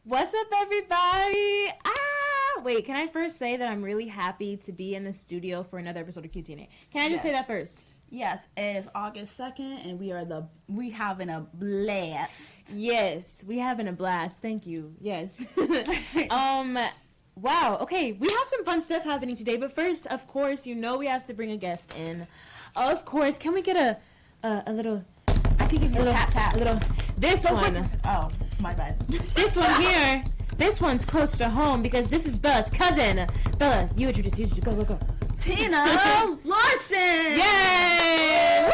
What's up, everybody? Wait, can I first say that I'm really happy to be in the studio for another episode of QTNA? Can I just say that first? Yes, it is August 2nd, and we having a blast. Yes, we having a blast. Thank you. Yes. Wow. Okay, we have some fun stuff happening today, but first, of course, you know we have to bring a guest in. Of course, can we get a little? I could give you a tap. A little. This one. Oh, my bad. This one here. This one's close to home because this is Bella's cousin. Bella, you introduce. Go. Teenaa Larson! Yay! Woo!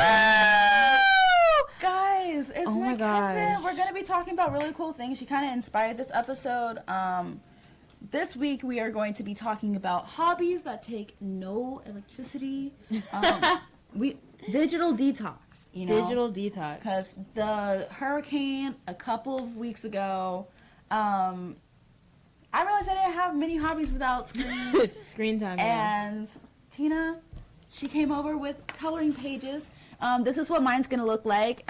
Guys, it's my cousin. Gosh. We're going to be talking about really cool things. She kind of inspired this episode. This week we are going to be talking about hobbies that take no electricity. Digital detox, you know? Digital detox. Because the hurricane a couple of weeks ago, I realized I didn't have many hobbies without screens. Screen time. And Teenaa, she came over with coloring pages. This is what mine's gonna look like.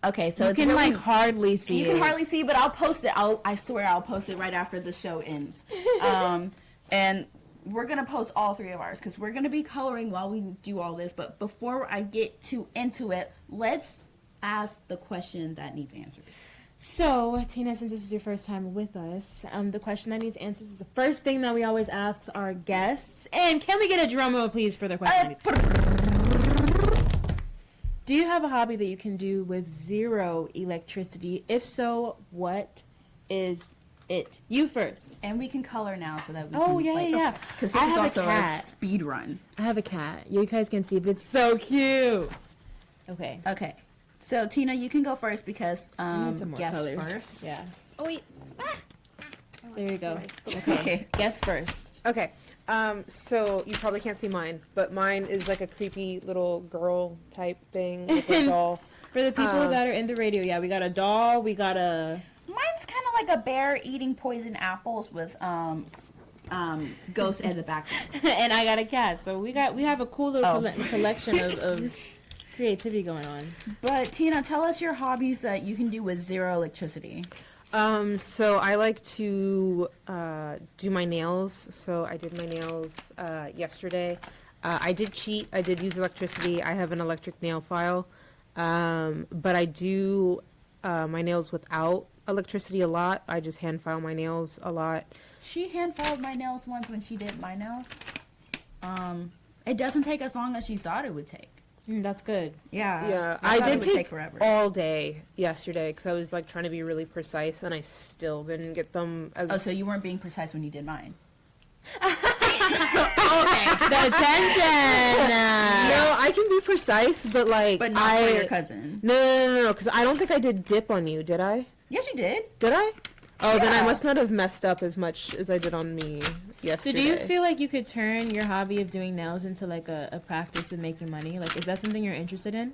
Okay, so you it's can really, hardly see. You can hardly see, but I'll post it. I swear I'll post it right after the show ends. And we're gonna post all three of ours because we're gonna be coloring while we do all this. But before I get into it, let's ask the question that needs answers. So, Teenaa, since this is your first time with us, the question that needs answers is the first thing that we always ask our guests. And can we get a drum roll, please, for the question? Do you have a hobby that you can do with zero electricity? If so, what is it? You first. And we can color now so that we can... yeah. Because this is also a speed run. I have a cat. You guys can see, but it's so cute. Okay. So, Teenaa, you can go first because guess colors. First. Yeah. Oh, wait. There you go. Okay. Guess first. Okay. So you probably can't see mine, but mine is like a creepy little girl type thing with a doll. For the people that are in the radio, yeah, we got a doll, we got a... Mine's kind of like a bear eating poison apples with ghosts in the background. And I got a cat, so we have a cool little collection of creativity going on. But Teenaa, tell us your hobbies that you can do with zero electricity. So I like to do my nails. So I did my nails yesterday. I did cheat. I did use electricity. I have an electric nail file. But I do my nails without electricity a lot. I just hand file my nails a lot. She hand filed my nails once when she did my nails. It doesn't take as long as she thought it would take. That's good. Yeah. I did take forever. All day yesterday because I was like trying to be really precise, and I still didn't get them. So you weren't being precise when you did mine. Okay. The attention. No, I can be precise, but But not for your cousin. No, because I don't think I did dip on you. Did I? Yes, you did. Did I? Oh, yeah. Then I must not have messed up as much as I did on me yesterday. So do you feel like you could turn your hobby of doing nails into like a practice of making money? Like, is that something you're interested in?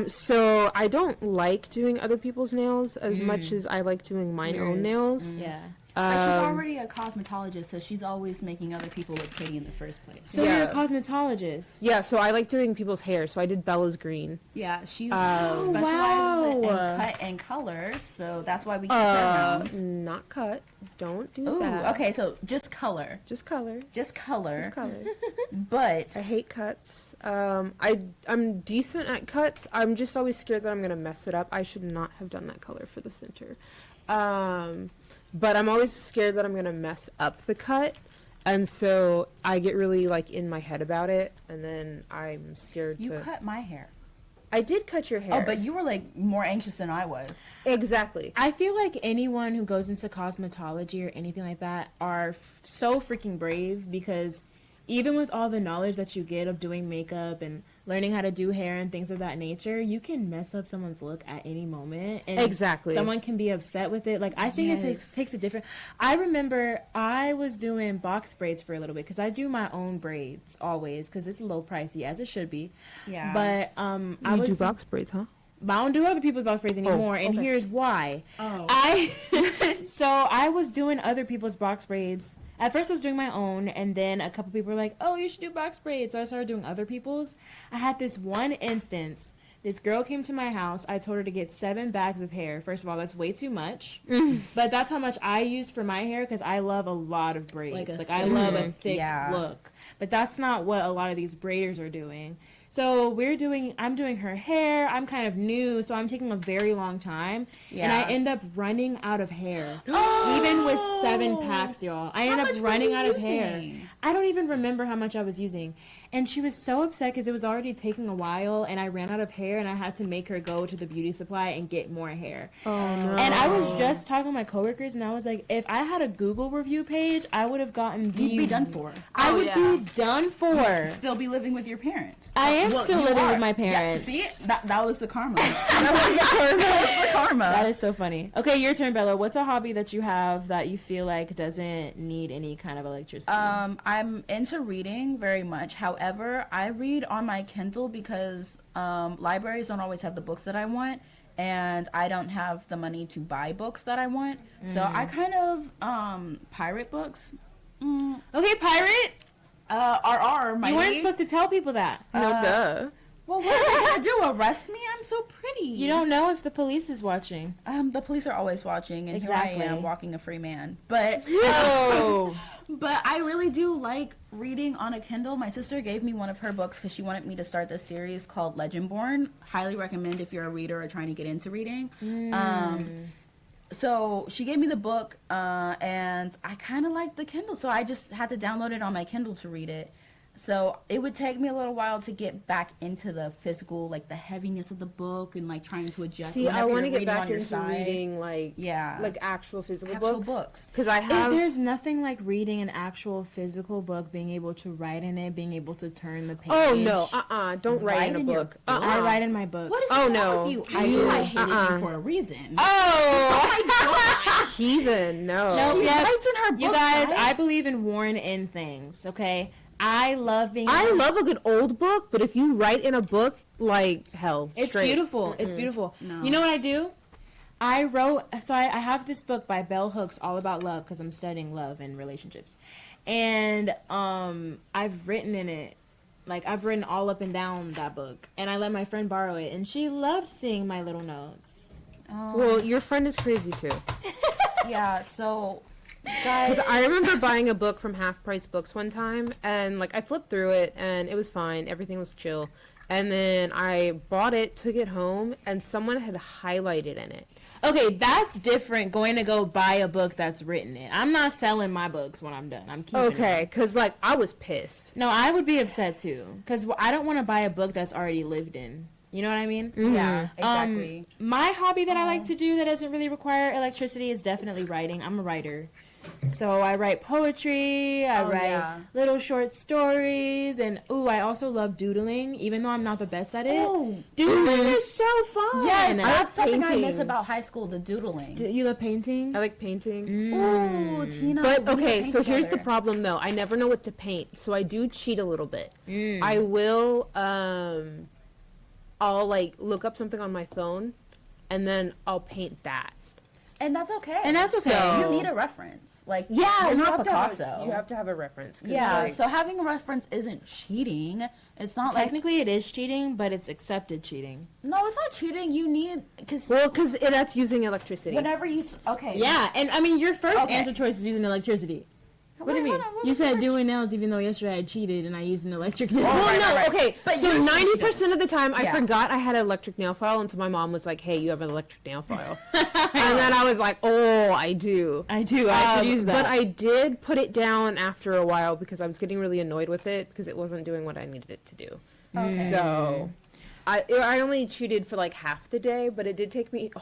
So I don't like doing other people's nails as much as I like doing my own nails. Yeah. But she's already a cosmetologist, so she's always making other people look pretty in the first place. So you're a cosmetologist. Yeah, so I like doing people's hair, so I did Bella's green. Yeah, she specializes in cut and color, so that's why we keep her around. Not cut. Don't do that. Okay, so just color. Just color. But I hate cuts. I'm decent at cuts. I'm just always scared that I'm gonna mess it up. I should not have done that color for the center. But I'm always scared that I'm going to mess up the cut. And so I get really, like, in my head about it. And then I'm scared You cut my hair. I did cut your hair. Oh, but you were, like, more anxious than I was. Exactly. I feel like anyone who goes into cosmetology or anything like that are so freaking brave because even with all the knowledge that you get of doing makeup and learning how to do hair and things of that nature, you can mess up someone's look at any moment. And exactly. Someone can be upset with it. Like, I think it takes a different... I remember I was doing box braids for a little bit because I do my own braids always because it's a little pricey, as it should be. Yeah. But you do box braids, huh? I don't do other people's box braids anymore, and here's why. So I was doing other people's box braids. At first I was doing my own, and then a couple people were like, oh, you should do box braids. So I started doing other people's. I had this one instance This girl came to my house. I told her to get 7 bags of hair. First of all, that's way too much. But that's how much I use for my hair because I love a lot of braids. Like I love a thick look. But that's not what a lot of these braiders are doing. So I'm doing her hair. I'm kind of new, so I'm taking a very long time. Yeah. And I end up running out of hair. Even with 7 packs, y'all. I end up running out of hair. I don't even remember how much I was using. And she was so upset because it was already taking a while and I ran out of hair and I had to make her go to the beauty supply and get more hair. Oh, no. And I was just talking to my coworkers and I was like, if I had a Google review page, I would have gotten You'd be done for. I would be done for. You'd still be living with your parents. I am still living with my parents. Yeah, see? That was the karma. That was the karma. That is so funny. Okay, your turn, Bella. What's a hobby that you have that you feel like doesn't need any kind of electricity? I'm into reading very much. However, I read on my Kindle because libraries don't always have the books that I want, and I don't have the money to buy books that I want. So I kind of pirate books. Okay, pirate. RR, you weren't supposed to tell people that. No, duh. Well, what are they gonna do? Arrest me? I'm so pretty. You don't know if the police is watching. The police are always watching, and exactly. Here I am walking a free man. But but I really do like reading on a Kindle. My sister gave me one of her books because she wanted me to start this series called Legendborn. Highly recommend if you're a reader or trying to get into reading. So she gave me the book, and I kind of liked the Kindle, so I just had to download it on my Kindle to read it. So it would take me a little while to get back into the physical, like the heaviness of the book and like trying to adjust. See, I want to get back into reading like actual physical books. Because I have. There's nothing like reading an actual physical book, being able to write in it, being able to turn the page. Oh no, don't write in a book. I write in my book. What is wrong with you? I hated you for a reason. Oh my god, heathen! No. Nope. She writes in her book. You guys, I believe in worn in things. Okay. I love a good old book, but if you write in a book, like hell, it's beautiful. Mm-mm. It's beautiful. No. You know what I do? I have this book by Bell Hooks, all about love, because I'm studying love and relationships, and I've written in it, like I've written all up and down that book, and I let my friend borrow it, and she loved seeing my little notes. Well, your friend is crazy too. Yeah. So. Because I remember buying a book from Half Price Books one time, and like I flipped through it, and it was fine, everything was chill, and then I bought it, took it home, and someone had highlighted in it. Okay, that's different. Going to go buy a book that's written in. I'm not selling my books when I'm done. I'm keeping it. Okay, because like I was pissed. No, I would be upset too, because I don't want to buy a book that's already lived in. You know what I mean? Mm-hmm. Yeah, exactly. My hobby that I like to do that doesn't really require electricity is definitely writing. I'm a writer. So I write poetry, I write little short stories, and I also love doodling, even though I'm not the best at it. Doodling is so fun. Yes, that's something I miss about high school, the doodling. You love painting? I like painting. Ooh, Tina. But okay, so here's the problem though. I never know what to paint, so I do cheat a little bit. I will, I'll like look up something on my phone, and then I'll paint that. And that's okay. So, you need a reference. Like, you're not Picasso. You have to have a reference. Yeah, so having a reference isn't cheating. It's not technically it is cheating, but it's accepted cheating. No, it's not cheating. You need because that's using electricity. Whenever you Yeah, and I mean your first answer choice was using electricity. What do you mean? You said doing nails even though yesterday I cheated and I used an electric nail file. Well, no, okay. But so 90% of the time I forgot I had an electric nail file until my mom was like, hey, you have an electric nail file. And then I was like, oh, I do. I should use that. But I did put it down after a while because I was getting really annoyed with it because it wasn't doing what I needed it to do. Okay. So I only cheated for like half the day, but it did take me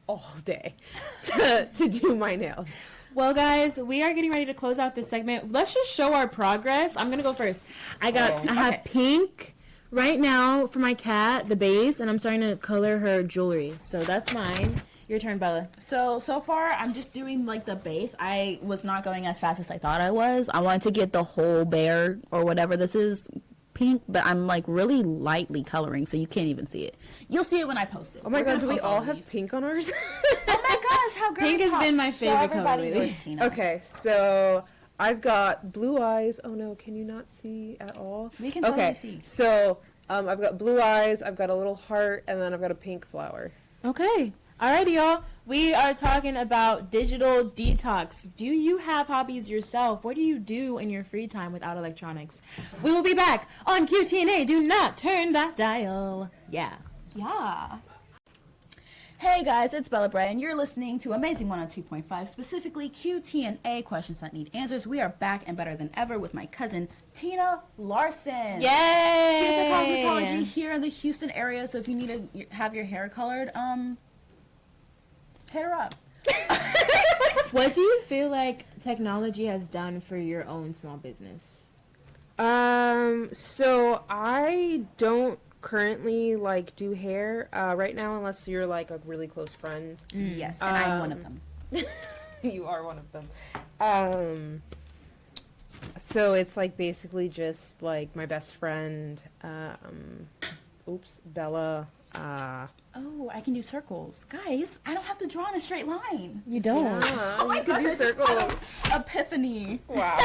all day to do my nails. Well, guys, we are getting ready to close out this segment. Let's just show our progress. I'm gonna go first. I have pink right now for my cat, the base, and I'm starting to color her jewelry. So that's mine. Your turn, Bella. So far, I'm just doing like the base. I was not going as fast as I thought I was. I wanted to get the whole bear or whatever this is pink, but I'm like really lightly coloring, so you can't even see it. You'll see it when I post it. Oh my god, do we all have pink on ours? Oh my gosh, how great! Pink has been my favorite color lately. Tina. Okay, so I've got blue eyes. Oh no, can you not see at all? We can totally see. So I've got blue eyes, I've got a little heart, and then I've got a pink flower. Okay. Alrighty, y'all. We are talking about digital detox. Do you have hobbies yourself? What do you do in your free time without electronics? We will be back on QTNA. Do not turn that dial. Yeah. Yeah. Hey guys, it's Bella Bray, and you're listening to Amazing 102.5, specifically QTNA, questions that need answers. We are back and better than ever with my cousin, Teenaa Larson. Yay! She's a cosmetology here in the Houston area, so if you need to have your hair colored, hit her up. What do you feel like technology has done for your own small business? So I don't currently like do hair right now unless you're like a really close friend. Yes, and I'm one of them. You are one of them. So it's like basically just like my best friend, Bella. Oh, I can do circles. Guys, I don't have to draw in a straight line. You don't. Yeah, Oh my you can gosh, do I just had circles. an epiphany. Wow.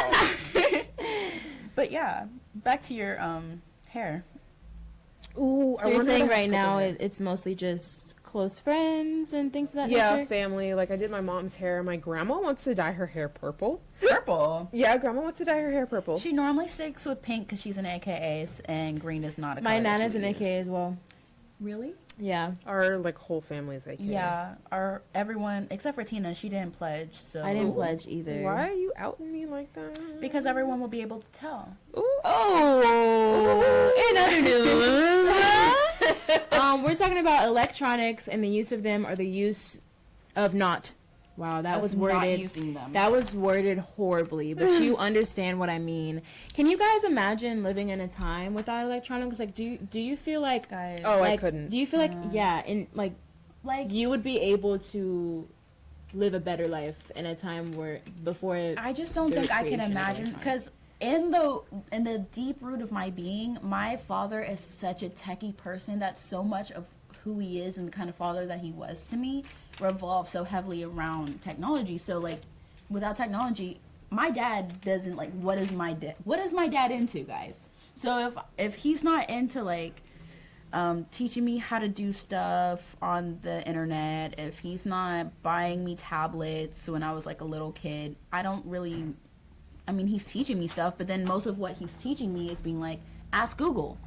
But yeah, back to your hair. Ooh, So you're saying right now it's mostly just close friends and things of that nature? family. Like I did my mom's hair. My grandma wants to dye her hair purple. Purple. Yeah, grandma wants to dye her hair purple. She normally sticks with pink because she's an AKA, and green is not a color My that nana's she an would AKA use. as well. Really? Yeah. Our like whole family's like Yeah. Everyone except for Tina, she didn't pledge. So I didn't pledge either. Why are you outing me like that? because everyone will be able to tell. Ooh. Oh, in other news, we're talking about electronics and the use of them or the use of not. Wow, that Of was not worded. using them. That was worded horribly, but you understand what I mean. Can you guys imagine living in a time without electronics? Like, do you feel like? Guys. Oh, like, I couldn't. Do you feel like in like Like you would be able to live a better life in a time where before? I just don't there's think I can creation of imagine electronics. because in the deep root of my being, my father is such a techie person that so much of who he is and the kind of father that he was to me revolves so heavily around technology. So like without technology, my dad doesn't like what is my dad into, guys? So if he's not into like teaching me how to do stuff on the internet, if he's not buying me tablets when I was like a little kid, he's teaching me stuff, but then most of what he's teaching me is being like, ask Google.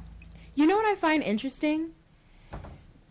You know what I find interesting?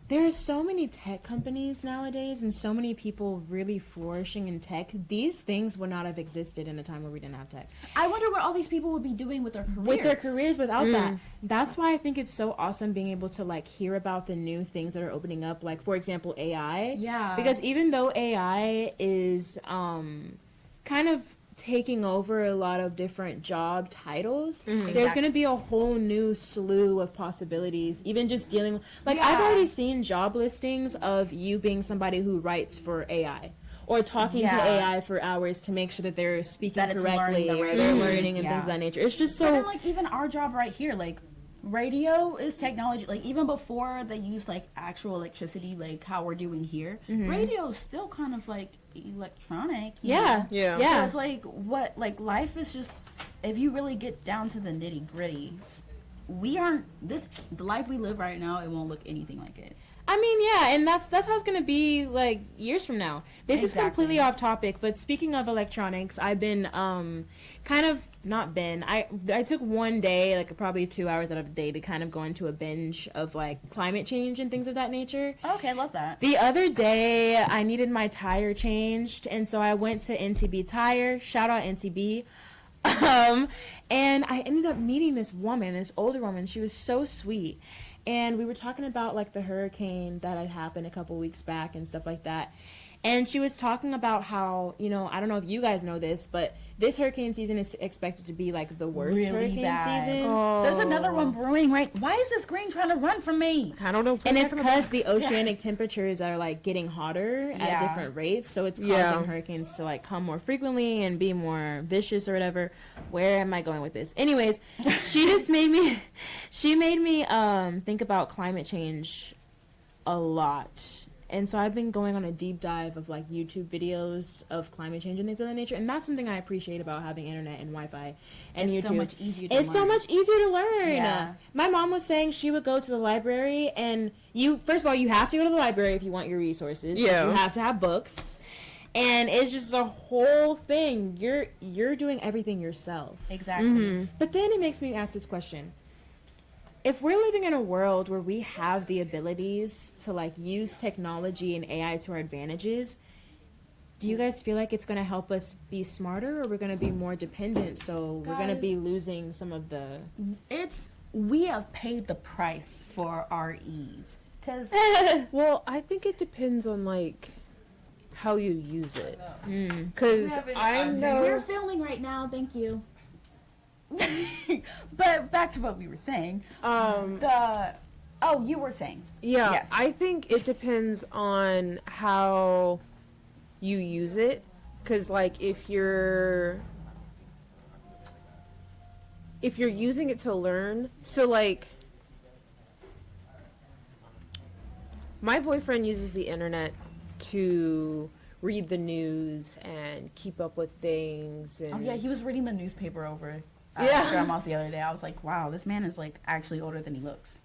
There are so many tech companies nowadays and so many people really flourishing in tech. These things would not have existed in a time where we didn't have tech. I wonder what all these people would be doing with their careers. With their careers without that. That's why I think it's so awesome being able to like hear about the new things that are opening up. Like, for example, AI. Yeah. Because even though AI is kind of taking over a lot of different job titles, there's Exactly. going to be a whole new slew of possibilities. Even just dealing like Yeah. I've already seen job listings of you being somebody who writes for AI or talking to Yeah. AI for hours to make sure that they're speaking That it's learning correctly the or right they're way. learning and Yeah. things of that nature. It's just But so then, like, even our job right here, like, radio is technology. Like, even before they use, like, actual electricity, like how we're doing here, radio is still kind of, like, electronic. you yeah, know? Yeah. yeah. So it's like, what, like, life is just, if you really get down to the nitty gritty, the life we live right now, it won't look anything like it. I mean, yeah, and that's how it's gonna be like years from now. This is Exactly. completely off topic, but speaking of electronics, I've been I took one day, like probably 2 hours out of the day, to kind of go into a binge of like climate change and things of that nature. Okay, I love that. The other day, I needed my tire changed, and so I went to NTB Tire. Shout out NTB. And I ended up meeting this woman, this older woman. She was so sweet. And we were talking about like the hurricane that had happened a couple weeks back and stuff like that. And she was talking about how, you know, I don't know if you guys know this, but this hurricane season is expected to be like the worst Really hurricane bad. season. There's another one brewing, right? Why is this green trying to run from me? I don't know. And it's because the Yeah. oceanic temperatures are like getting hotter at Yeah. different rates, so it's causing Yeah. hurricanes to like come more frequently and be more vicious or whatever. Where am I going with this? Anyways, she made me think about climate change a lot. And so I've been going on a deep dive of like YouTube videos of climate change and things of that nature. And that's something I appreciate about having internet and Wi-Fi and It's YouTube. so much easier to It's so learn. much easier to learn. Yeah. My mom was saying she would go to the library, and first of all, you have to go to the library if you want your resources. Yeah. You have to have books. And it's just a whole thing. You're doing everything yourself. Exactly. But then it makes me ask this question. If we're living in a world where we have the abilities to like use technology and AI to our advantages, do you guys feel like it's going to help us be smarter, or we're going to be more dependent, so we're going to be losing some of the... We have paid the price for our ease. Because Well, I think it depends on like how you use it. Because I we're know. filming right now, thank you. But back to what we were saying. You were saying. Yeah, Yes. I think it depends on how you use it. Because, like, if you're using it to learn, so, like, my boyfriend uses the internet to read the news and keep up with things. And Oh yeah, he was reading the newspaper over Yeah. grandma's the other day. I was like, wow, this man is like actually older than he looks.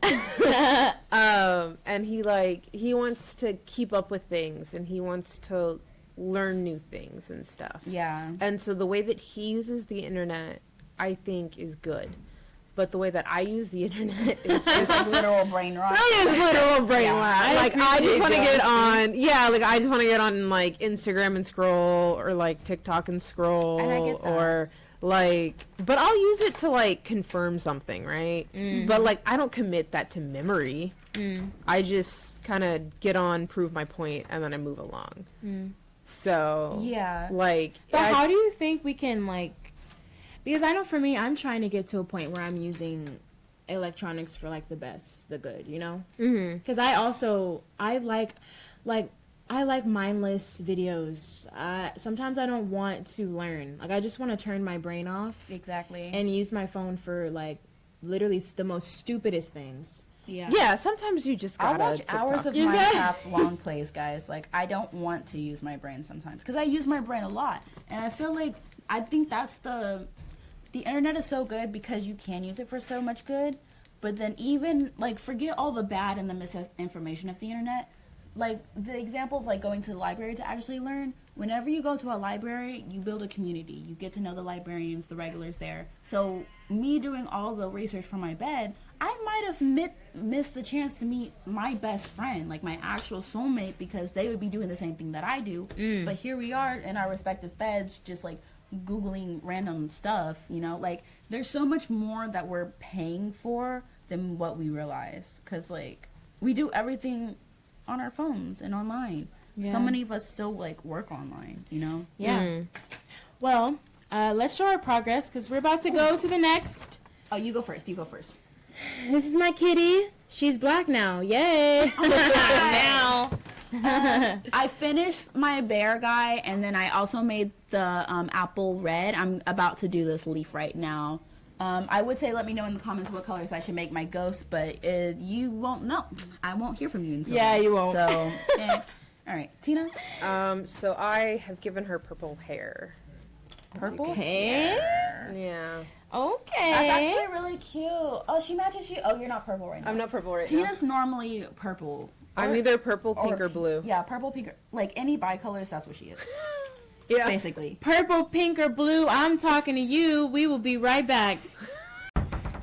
And he wants to keep up with things, and he wants to learn new things and stuff. Yeah. And so the way that he uses the internet, I think, is good. But the way that I use the internet is It's like literal brain rot. that is literal brain Yeah, rot. I Like, I just appreciate want to the get honesty. on, I just want to get on, like, Instagram and scroll, or, like, TikTok and scroll, And I get that. or, like, but I'll use it to, like, confirm something, right? But, like, I don't commit that to memory. I just kind of get on, prove my point, and then I move along. So, Yeah. like, But how do you think we can, like... Because I know for me, I'm trying to get to a point where I'm using electronics for, like, the best, the good, you know? Because I like mindless videos. Sometimes I don't want to learn. Like, I just want to turn my brain off Exactly. and use my phone for, like, literally the most stupidest things. yeah, sometimes you just I'll gotta watch TikTok. hours of You got- Minecraft long plays, guys. Like, I don't want to use my brain sometimes because I use my brain a lot, and I feel like I think that's the internet is so good because you can use it for so much good, but then even like forget all the bad and the misinformation of the internet. Like the example of like going to the library to actually learn. Whenever you go to a library, you build a community. You get to know the librarians, the regulars there. So me doing all the research from my bed, I might have missed the chance to meet my best friend, like my actual soulmate, because they would be doing the same thing that I do. But here we are in our respective beds, just like Googling random stuff, you know? Like, there's so much more that we're paying for than what we realize. Because, like, we do everything on our phones and online. Yeah. So many of us still, like, work online, you know? Yeah. Well, let's show our progress because we're about to go to the next. Oh, you go first. You go first. This is my kitty. She's black now. Yay. Now. I finished my bear guy, and then I also made the apple red. I'm about to do this leaf right now. I would say let me know in the comments what colors I should make my ghost, but you won't know. I won't hear from you until Yeah, you won't. So, yeah. All right, Tina. So I have given her purple hair. Purple. Okay. Yeah. Okay. That's actually really cute. Oh, she matches you. Oh, you're not purple right now. I'm not purple right now. Tina's normally purple. I'm Or- either purple, pink, or blue. Yeah, purple, pink, like any bicolors. That's what she is. Yeah. Basically. Purple, pink, or blue, I'm talking to you. We will be right back.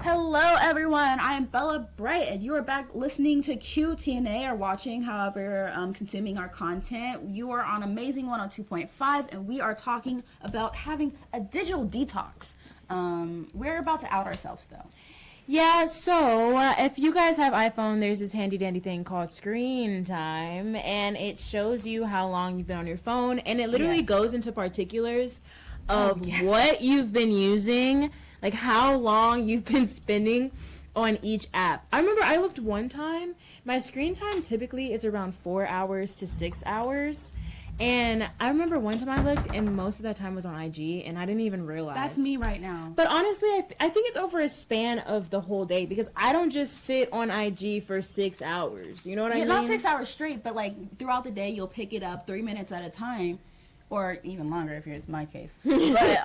Hello, everyone. I am Bella Bright, and you are back listening to QTNA or watching, however, consuming our content. You are on Amazing 102.5, and we are talking about having a digital detox. We're about to out ourselves, though. Yeah, so if you guys have iPhone, there's this handy dandy thing called Screen Time, and it shows you how long you've been on your phone, and it literally Yes. goes into particulars of Oh, yeah. what you've been using, like how long you've been spending on each app. I remember I looked one time, my screen time typically is around 4 hours to 6 hours, And I remember one time I looked, and most of that time was on IG, and I didn't even realize. That's me right now. But honestly, I think it's over a span of the whole day, because I don't just sit on IG for 6 hours. You know what I mean? Not 6 hours straight, but like throughout the day, you'll pick it up 3 minutes at a time, or even longer if it's my case. But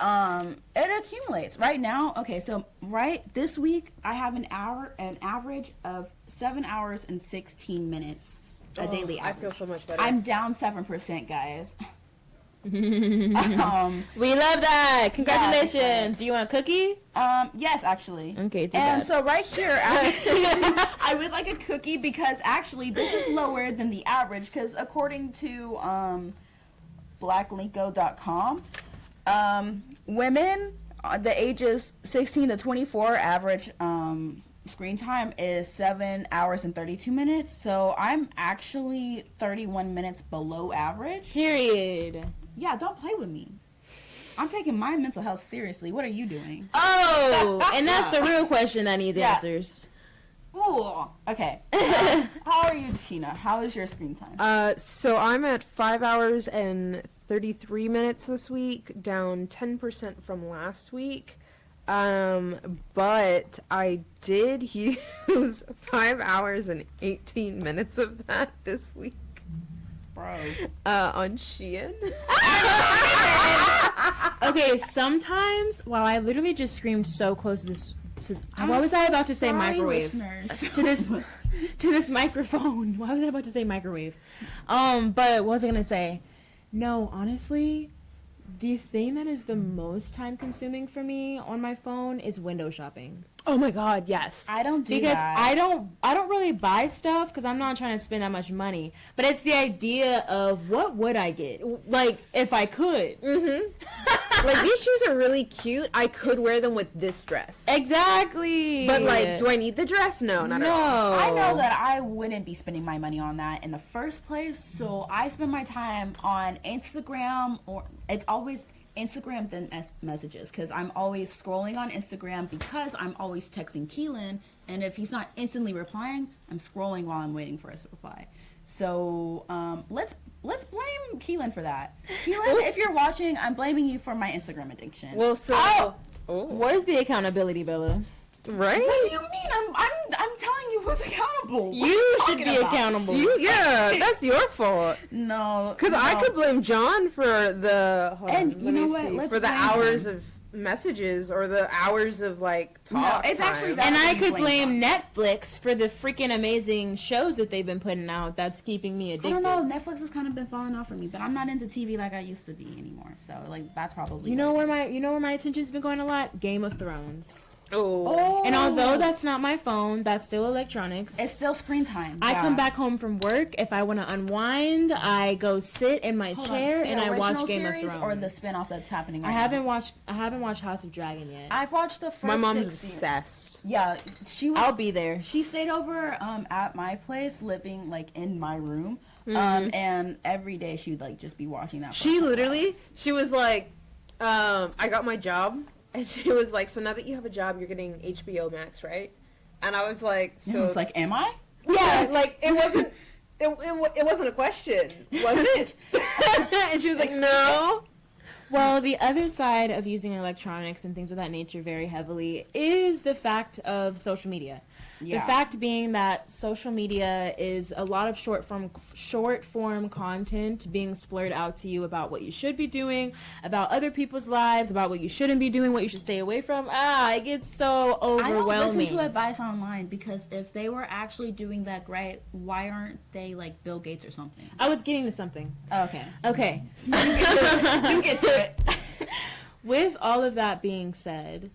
it accumulates. Right now, okay, so this week I have an average of 7 hours and 16 minutes. A daily average. I feel so much better. I'm down 7%, guys. We love that. Congratulations. Yeah, Do you want a cookie? Yes, actually. Okay, and so right here, I would like a cookie because actually this is lower than the average because according to blacklinko.com, women the ages 16 to 24 average screen time is 7 hours and 32 minutes. So I'm actually 31 minutes below average. Period. Yeah, don't play with me. I'm taking my mental health seriously. What are you doing? Oh, and that's the real question that needs answers. Ooh. Okay. How are you, Tina? How is your screen time? So I'm at 5 hours and 33 minutes this week, down 10% from last week. But I did use 5 hours and 18 minutes of that this week. Bro. On Shein. Okay, sometimes, wow, I literally just screamed so close to this. What was I about to say? Microwave. to this microphone. Why was I about to say microwave? But what was I gonna say? No, honestly, the thing that is the most time consuming for me on my phone is window shopping. Oh my god, yes. I don't do because that. I don't really buy stuff because I'm not trying to spend that much money. But it's the idea of what would I get, like if I could. Like these shoes are really cute. I could wear them with this dress. Exactly. But like, do I need the dress? No, not at all. I know that I wouldn't be spending my money on that in the first place. So I spend my time on Instagram, or it's always Instagram then messages because I'm always scrolling on Instagram because I'm always texting Keelan, and if he's not instantly replying, I'm scrolling while I'm waiting for us to reply. So let's blame Keelan for that. Keelan, if you're watching, I'm blaming you for my Instagram addiction. Well, so where's the accountability, Bella? Right? What do you mean? I'm telling you who's accountable. You should be accountable. Yeah, that's your fault. No, because I could blame John for the you know what? Let's for the blame hours him. of messages or the hours of like talk. No, it's actually time. And I could blame blame Netflix for the freaking amazing shows that they've been putting out that's keeping me addicted. I don't know. Netflix has kind of been falling off for me, but I'm not into TV like I used to be anymore. So like that's probably You know where my attention's been going a lot? Game of Thrones. Oh. And although that's not my phone, that's still electronics. It's still screen time. I come back home from work. If I want to unwind, I go sit in my chair and I watch Game of Thrones. Or the spinoff that's happening right I now. haven't watched House of Dragon yet. I've watched the first. My mom's 6 obsessed. Yeah, she was. I'll be there. She stayed over at my place, living like in my room. And every day she would like just be watching that. She literally, she was like, I got my job. And she was like, so now that you have a job, you're getting HBO Max, right? And I was like, so. It's like, am I? Yeah, like, it wasn't, it wasn't a question, was it? And she was like, no. Well, the other side of using electronics and things of that nature very heavily is the fact of social media. Yeah. The fact being that social media is a lot of short form content being splurred out to you about what you should be doing, about other people's lives, about what you shouldn't be doing, what you should stay away from. It gets so overwhelming. I don't listen to advice online because if they were actually doing that right, why aren't they like Bill Gates or something? I was getting to something. Okay. Okay. You get to it. With all of that being said,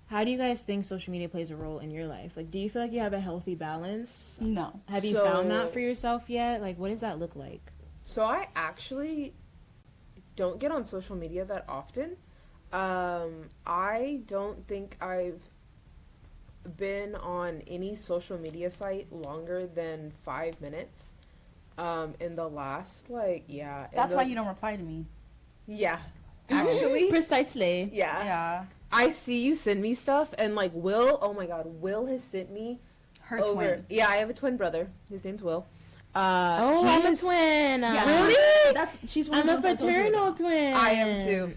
how do you guys think social media plays a role in your life? Like, do you feel like you have a healthy balance? No. Have you found that for yourself yet? Like, what does that look like? So I actually don't get on social media that often. I don't think I've been on any social media site longer than 5 minutes. In the last, That's why you don't reply to me. Yeah. Actually. Precisely. Yeah. Yeah. I see you send me stuff, and like Will, oh my god, Will has sent me Her twin. Yeah, I have a twin brother. His name's Will. I'm a twin. Really? She's one I'm of a the ones I told you paternal about. twin. I am too.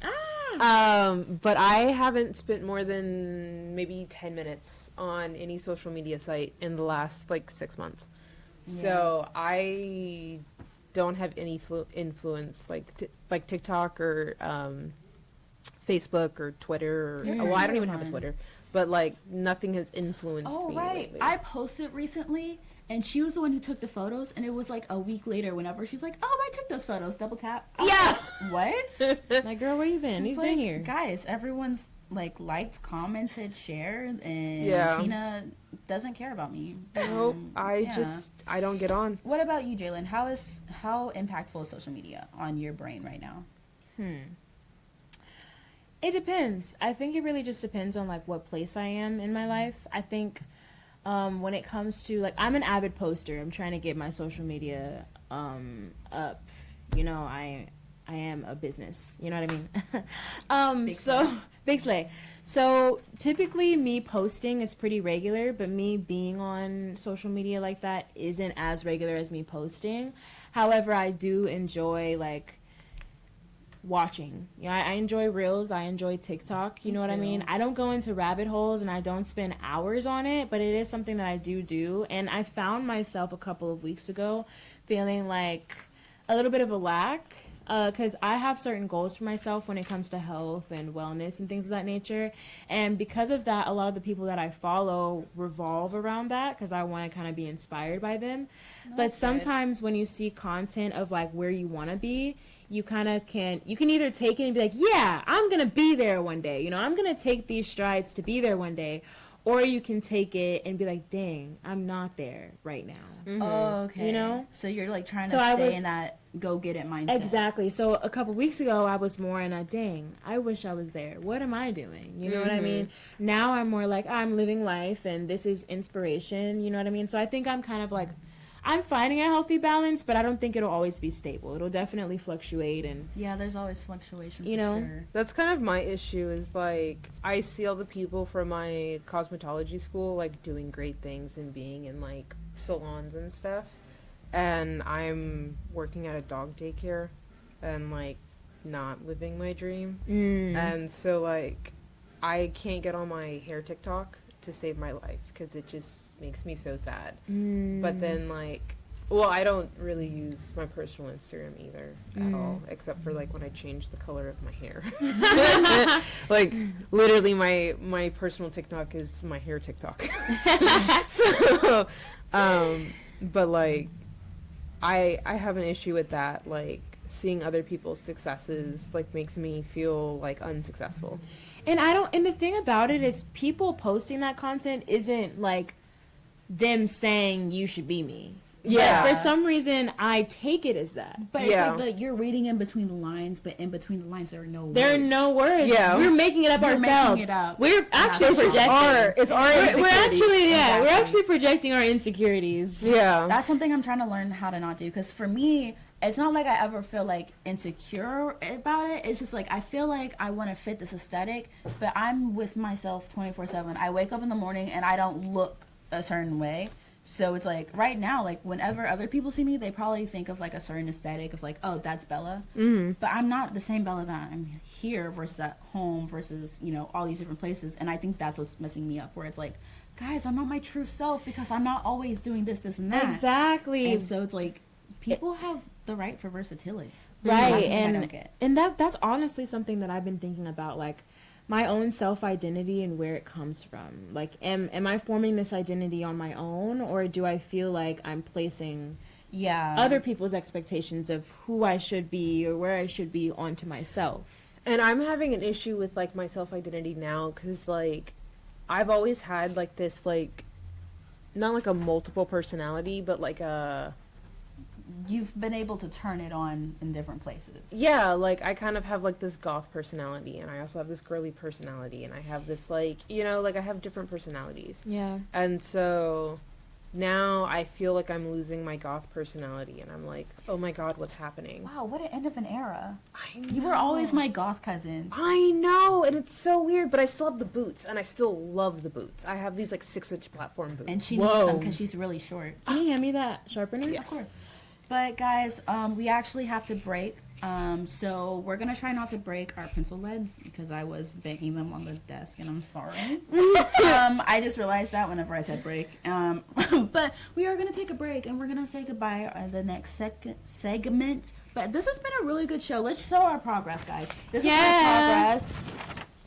But I haven't spent more than maybe 10 minutes on any social media site in the last like 6 months. Yeah. So I don't have any influence like TikTok or Facebook or Twitter. Well, I don't even have a Twitter, but like nothing has influenced me lately. I posted recently, and she was the one who took the photos, and it was like a week later whenever she's like, oh, I took those photos, double tap. Yeah. What? Like, girl, where you been? You've been here. Guys, everyone's like liked, commented, shared, and Yeah. Tina doesn't care about me. Nope. I don't get on. What about you, Jalen? How impactful is social media on your brain right now? It depends. I think it really just depends on like what place I am in my life. I think when it comes to like, I'm an avid poster. I'm trying to get my social media up. You know, I am a business. You know what I mean? Big slay. So typically me posting is pretty regular, but me being on social media like that isn't as regular as me posting. However, I do enjoy like watching. Yeah, I enjoy Reels. I enjoy TikTok. You know what I mean? I don't go into rabbit holes and I don't spend hours on it, but it is something that I do. And I found myself a couple of weeks ago feeling like a little bit of a lack because I have certain goals for myself when it comes to health and wellness and things of that nature. And because of that, a lot of the people that I follow revolve around that because I want to kind of be inspired by them. But sometimes when you see content of like where you want to be, you kind of you can either take it and be like, yeah, I'm going to be there one day. You know, I'm going to take these strides to be there one day. Or you can take it and be like, dang, I'm not there right now. Mm-hmm. Oh, okay. You know? So you're like trying to stay in that go-get-it mindset. Exactly. So a couple weeks ago, I was more in a, dang, I wish I was there. What am I doing? You know what I mean? Now I'm more like, I'm living life and this is inspiration. You know what I mean? So I think I'm kind of like, I'm finding a healthy balance, but I don't think it'll always be stable. It'll definitely fluctuate. And yeah, there's always fluctuation, you know? Sure. That's kind of my issue is like I see all the people from my cosmetology school like doing great things and being in like salons and stuff, and I'm working at a dog daycare and like not living my dream. And so like I can't get on my hair TikTok to save my life because it just makes me so sad. But then like, well, I don't really use my personal Instagram either at all, except for like when I change the color of my hair. Like literally my personal TikTok is my hair TikTok. So but like I have an issue with that, like seeing other people's successes like makes me feel like unsuccessful. And the thing about it is people posting that content isn't like them saying you should be me. Yeah. But for some reason, I take it as that. But yeah. It's like you're reading in between the lines, but in between the lines there are no words. There are no words. Yeah. We're making it up You're ourselves. making it up. We're actually projecting. It's our insecurities. We're actually projecting our insecurities. Yeah. That's something I'm trying to learn how to not do. Because for me, it's not like I ever feel like insecure about it. It's just like I feel like I want to fit this aesthetic, but I'm with myself 24/7. I wake up in the morning and I don't look a certain way. So it's like right now, like whenever other people see me, they probably think of like a certain aesthetic of like, oh, that's Bella. But I'm not the same Bella that I'm here versus at home versus, you know, all these different places. And I think that's what's messing me up, where it's like, guys, I'm not my true self because I'm not always doing this, and that. Exactly. And so it's like people have the right for versatility. Right. That's something I don't get. And that's honestly something that I've been thinking about, like my own self-identity and where it comes from. Like, am I forming this identity on my own, or do I feel like I'm placing other people's expectations of who I should be or where I should be onto myself? And I'm having an issue with like my self-identity now because like I've always had like this like not like a multiple personality, but like a You've been able to turn it on in different places. yeah, like I kind of have like this goth personality, and I also have this girly personality, and I have this like, you know, like I have different personalities. Yeah. And so now I feel like I'm losing my goth personality, and I'm like, oh my god, what's happening? Wow, what an end of an era. I know. You were always my goth cousin. I know, and it's so weird, but I still have the boots, and I still love the boots. I have these like 6-inch platform boots. And she needs them because she's really short. Can you hand me that sharpener? Yes. Of course. But guys, we actually have to break. So we're gonna try not to break our pencil leads because I was banging them on the desk, and I'm sorry. I just realized that whenever I said break. But we are gonna take a break, and we're gonna say goodbye at the next segment. But this has been a really good show. Let's show our progress, guys. This is our progress.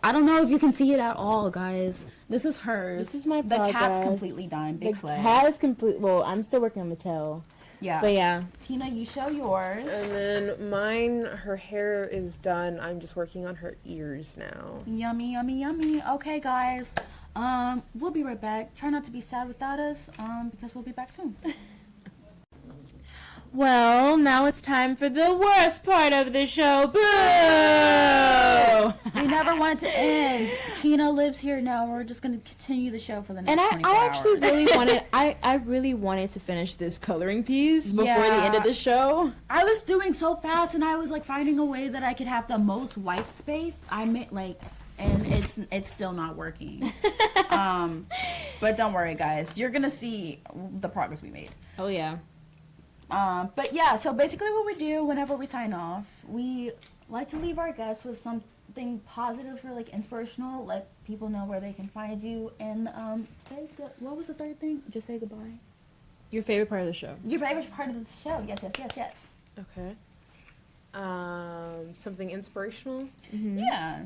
I don't know if you can see it at all, guys. This is hers. This is my The progress. cat's completely done. Big The sled. cat is complete. Well, I'm still working on the tail. Yeah. But yeah. Tina, you show yours. And then mine, her hair is done. I'm just working on her ears now. Yummy, yummy, yummy. Okay, guys. We'll be right back. Try not to be sad without us, because we'll be back soon. Well, now it's time for the worst part of the show. Boo! We never want it to end. Tina lives here now. We're just gonna continue the show for the next And 24 I actually hours. really wanted, I really wanted to finish this coloring piece before the Yeah. end of the show. I was doing so fast, and I was like finding a way that I could have the most white space. I meant and it's still not working. But don't worry, guys. You're gonna see the progress we made. Oh yeah. But yeah, so basically what we do whenever we sign off, we like to leave our guests with something positive or like inspirational, let people know where they can find you, and what was the third thing? Just say goodbye. Your favorite part of the show. Your favorite part of the show? Yes. Okay. Something inspirational. Mm-hmm. Yeah.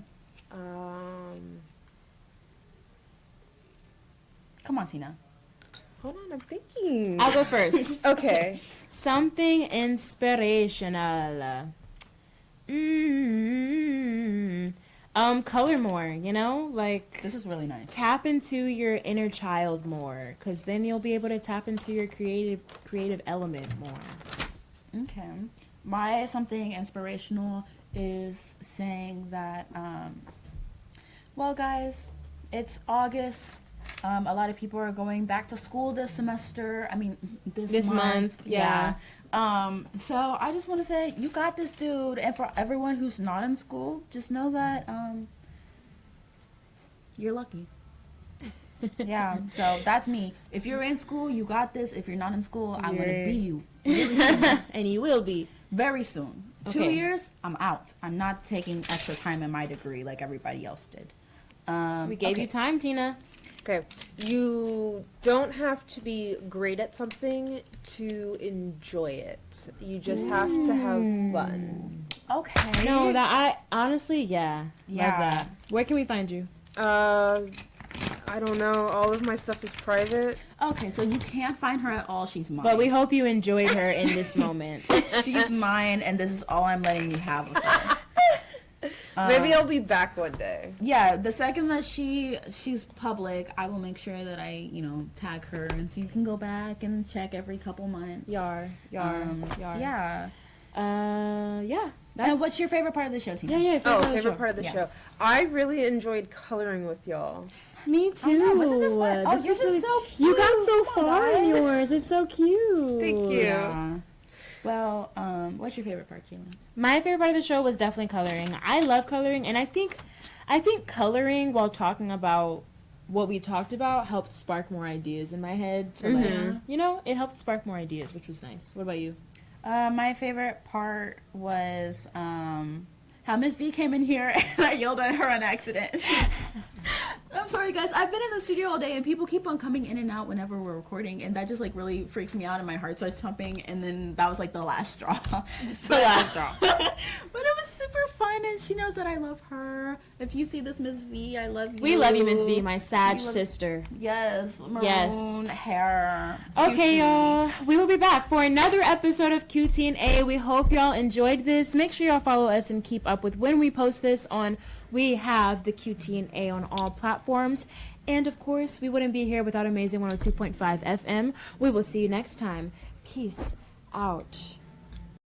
Come on, Tina. Hold on, I'm thinking. I'll go first. Okay. Something inspirational. Color more, you know? Like, This is really nice. tap into your inner child more, because then you'll be able to tap into your creative element more. Okay. My something inspirational is saying that, well, guys, it's August. A lot of people are going back to school this semester. I mean, this month. yeah. So I just want to say, you got this, dude. And for everyone who's not in school, just know that you're lucky. Yeah. So that's me. If you're in school, you got this. If you're not in school, I'm gonna be you really soon. And you will be. Very soon. Okay. 2 years, I'm out. I'm not taking extra time in my degree like everybody else did. We gave you time, Tina. Okay. You don't have to be great at something to enjoy it. You just have to have fun. Okay. No, that I honestly, yeah. Yeah. Love that. Where can we find you? I don't know. All of my stuff is private. Okay, so you can't find her at all. She's mine. But we hope you enjoyed her in this moment. She's mine, and this is all I'm letting you have of her. Maybe I'll be back one day. Yeah, the second that she's public, I will make sure that I, tag her, and so you can go back and check every couple months. Yar. Yeah. Yeah. And what's your favorite part of the show, Tina? Yeah. Favorite part of the Yeah. show. I really enjoyed coloring with y'all. Me too. Oh, wasn't this fun? This yours was really- is so cute. You got so Come on, far in guys. yours. It's so cute. Thank you. Yeah. Well, what's your favorite part, Keelan? My favorite part of the show was definitely coloring. I love coloring, and I think coloring while talking about what we talked about helped spark more ideas in my head. To it helped spark more ideas, which was nice. What about you? My favorite part was how Miss V came in here and I yelled at her on accident. I'm sorry, guys. I've been in the studio all day, and people keep on coming in and out whenever we're recording, and that just really freaks me out, and my heart starts pumping. And then that was the last straw. But it was super fun, and she knows that I love her. If you see this, Miss V, I love you. We love you, Miss V, my Sag We love- sister. Yes, maroon Yes. hair. Okay, Cute. y'all. We will be back for another episode of QTNA. We hope y'all enjoyed this. Make sure y'all follow us and keep up with when we post this on. We have the QTNA on all platforms. And of course, we wouldn't be here without Amazing 102.5 FM. We will see you next time. Peace out.